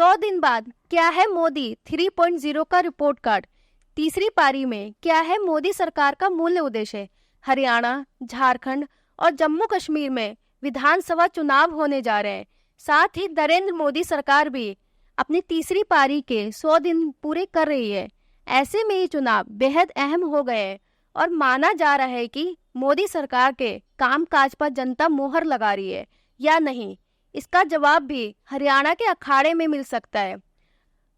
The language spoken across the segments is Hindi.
100 दिन बाद क्या है मोदी 3.0 का रिपोर्ट कार्ड। तीसरी पारी में क्या है मोदी सरकार का मूल उद्देश्य। हरियाणा, झारखंड और जम्मू कश्मीर में विधानसभा चुनाव होने जा रहे हैं। साथ ही नरेंद्र मोदी सरकार भी अपनी तीसरी पारी के 100 दिन पूरे कर रही है। ऐसे में ये चुनाव बेहद अहम हो गए हैं और माना जा रहा है कि मोदी सरकार के कामकाज पर जनता मोहर लगा रही है या नहीं। इसका जवाब भी हरियाणा के अखाड़े में मिल सकता है।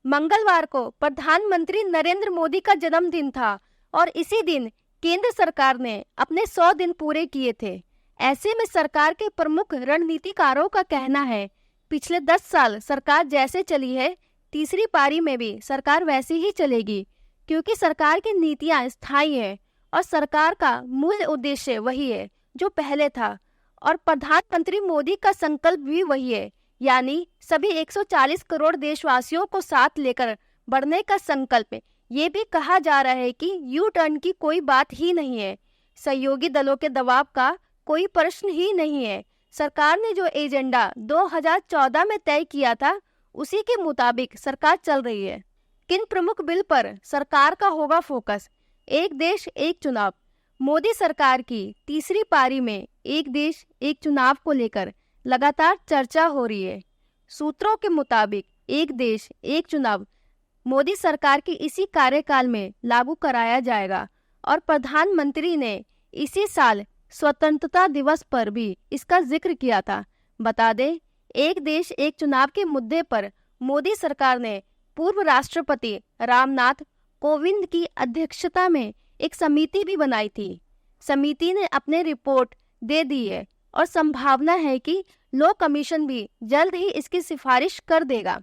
मंगलवार को प्रधानमंत्री नरेंद्र मोदी का जन्मदिन था और इसी दिन केंद्र सरकार ने अपने 100 दिन पूरे किए थे। ऐसे में सरकार के प्रमुख रणनीतिकारों का कहना है पिछले 10 साल सरकार जैसे चली है, तीसरी पारी में भी सरकार वैसी ही चलेगी, क्योंकि सरकार की नीतियां स्थायी हैं और सरकार का मूल उद्देश्य वही है जो पहले था और प्रधानमंत्री मोदी का संकल्प भी वही है, यानी सभी 140 करोड़ देशवासियों को साथ लेकर बढ़ने का संकल्प है। ये भी कहा जा रहा है कि यू टर्न की कोई बात ही नहीं है, सहयोगी दलों के दबाव का कोई प्रश्न ही नहीं है। सरकार ने जो एजेंडा 2014 में तय किया था उसी के मुताबिक सरकार चल रही है। किन प्रमुख बिल पर सरकार का होगा फोकस। एक देश एक चुनाव। मोदी सरकार की तीसरी पारी में एक देश एक चुनाव को लेकर लगातार चर्चा हो रही है। सूत्रों के मुताबिक एक देश एक चुनाव मोदी सरकार की इसी कार्यकाल में लागू कराया जाएगा और प्रधानमंत्री ने इसी साल स्वतंत्रता दिवस पर भी इसका जिक्र किया था। बता दें, एक देश एक चुनाव के मुद्दे पर मोदी सरकार ने पूर्व राष्ट्रपति रामनाथ कोविंद की अध्यक्षता में एक समिति भी बनाई थी। समिति ने अपने रिपोर्ट दे दी है और संभावना है कि लॉ कमीशन भी जल्द ही इसकी सिफारिश कर देगा।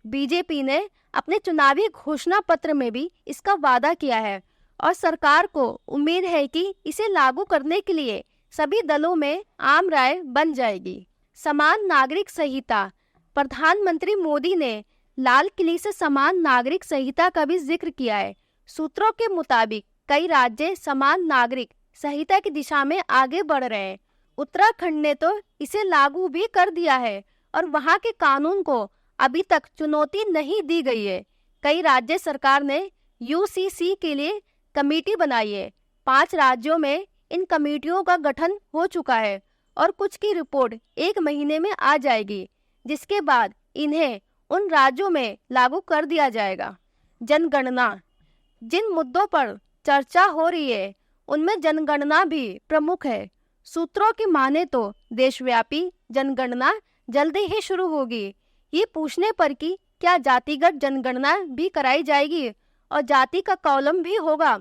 बीजेपी ने अपने चुनावी घोषणा पत्र में भी इसका वादा किया है और सरकार को उम्मीद है कि इसे लागू करने के लिए सभी दलों में आम राय बन जाएगी। समान नागरिक संहिता। प्रधानमंत्री मोदी ने लाल किले से समान नागरिक संहिता का भी जिक्र किया है। सूत्रों के मुताबिक कई राज्य समान नागरिक संहिता की दिशा में आगे बढ़ रहे हैं। उत्तराखंड ने तो इसे लागू भी कर दिया है और वहां के कानून को अभी तक चुनौती नहीं दी गई है। कई राज्य सरकार ने यूसीसी के लिए कमेटी बनाई है। 5 राज्यों में इन कमेटियों का गठन हो चुका है और कुछ की रिपोर्ट 1 महीने में आ जाएगी, जिसके बाद इन्हें उन राज्यों में लागू कर दिया जाएगा। जनगणना। जिन मुद्दों पर चर्चा हो रही है उनमें जनगणना भी प्रमुख है। सूत्रों की माने तो देशव्यापी जनगणना जल्दी ही शुरू होगी। ये पूछने पर कि क्या जातिगत जनगणना भी कराई जाएगी और जाति का कॉलम भी होगा,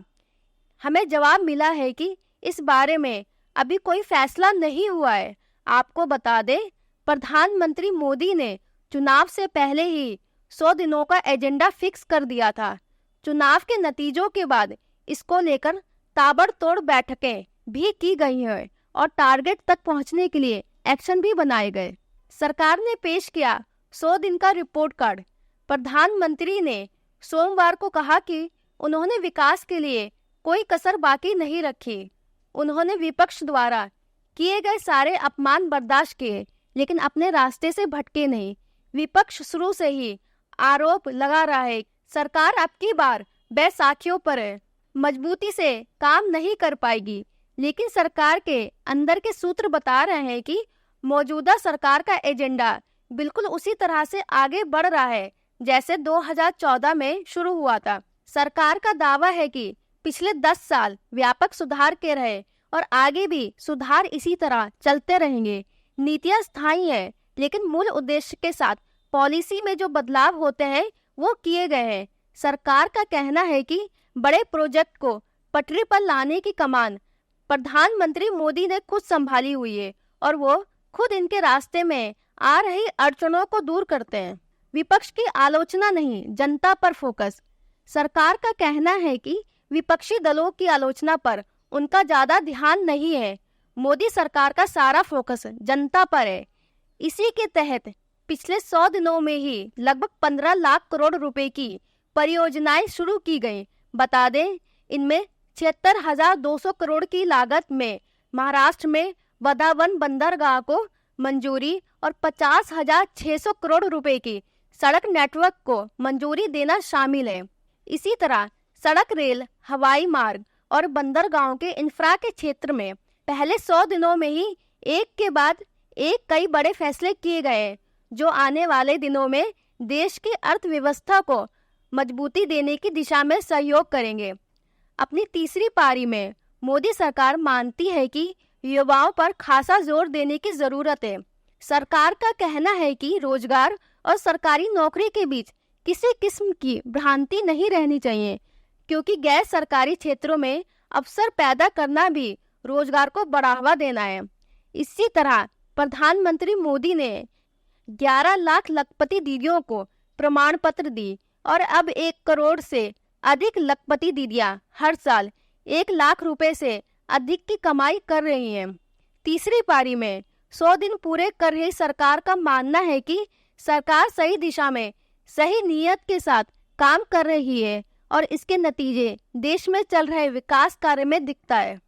हमें जवाब मिला है कि इस बारे में अभी कोई फैसला नहीं हुआ है। आपको बता दें, प्रधानमंत्री मोदी ने चुनाव से पहले ही 100 दिनों का एजेंडा फिक्स कर दिया था। चुनाव के नतीजों के बाद इसको लेकर ताबड़तोड़ बैठकें भी की गई हैं और टारगेट तक पहुंचने के लिए एक्शन भी बनाए गए। सरकार ने पेश किया 100 दिन का रिपोर्ट कार्ड। प्रधानमंत्री ने सोमवार को कहा कि उन्होंने विकास के लिए कोई कसर बाकी नहीं रखी। उन्होंने विपक्ष द्वारा किए गए सारे अपमान बर्दाश्त किए, लेकिन अपने रास्ते से भटके नहीं। विपक्ष शुरू से ही आरोप लगा रहा है सरकार अब की बार बैसाखियों पर मजबूती से काम नहीं कर पाएगी, लेकिन सरकार के अंदर के सूत्र बता रहे हैं कि मौजूदा सरकार का एजेंडा बिल्कुल उसी तरह से आगे बढ़ रहा है जैसे 2014 में शुरू हुआ था। सरकार का दावा है कि पिछले 10 साल व्यापक सुधार के रहे और आगे भी सुधार इसी तरह चलते रहेंगे। नीतियां स्थायी है, लेकिन मूल उद्देश्य के साथ पॉलिसी में जो बदलाव होते हैं वो किए गए हैं। सरकार का कहना है कि बड़े प्रोजेक्ट को पटरी पर लाने की कमान प्रधानमंत्री मोदी ने खुद संभाली हुई है और वो खुद इनके रास्ते में आ रही अड़चनों को दूर करते हैं। विपक्ष की आलोचना नहीं, जनता पर फोकस। सरकार का कहना है कि विपक्षी दलों की आलोचना पर उनका ज्यादा ध्यान नहीं है। मोदी सरकार का सारा फोकस जनता पर है। इसी के तहत पिछले 100 दिनों में ही लगभग 15 लाख करोड़ रुपए की परियोजनाएं शुरू की गई। बता दें, इनमें 76,200 करोड़ की लागत में महाराष्ट्र में वधावन बंदरगाह को मंजूरी और 50,600 करोड़ रुपए की सड़क नेटवर्क को मंजूरी देना शामिल है। इसी तरह सड़क, रेल, हवाई मार्ग और बंदरगाहों के इंफ्रा के क्षेत्र में पहले 100 दिनों में ही एक के बाद एक कई बड़े फैसले किए गए, जो आने वाले दिनों में देश की अर्थव्यवस्था को मजबूती देने की दिशा में सहयोग करेंगे। अपनी तीसरी पारी में मोदी सरकार मानती है कि युवाओं पर खासा जोर देने की जरूरत है। सरकार का कहना है कि रोजगार और सरकारी नौकरी के बीच किसी किस्म की भ्रांति नहीं रहनी चाहिए, क्योंकि गैर सरकारी क्षेत्रों में अवसर पैदा करना भी रोजगार को बढ़ावा देना है। इसी तरह प्रधानमंत्री मोदी ने 11 लाख लखपति दीदियों को प्रमाण पत्र दी और अब 1 करोड़ से अधिक लखपति दीदियां हर साल 1 लाख रुपए से अधिक की कमाई कर रही हैं। तीसरी पारी में 100 दिन पूरे कर रही सरकार का मानना है कि सरकार सही दिशा में सही नीयत के साथ काम कर रही है और इसके नतीजे देश में चल रहे विकास कार्य में दिखता है।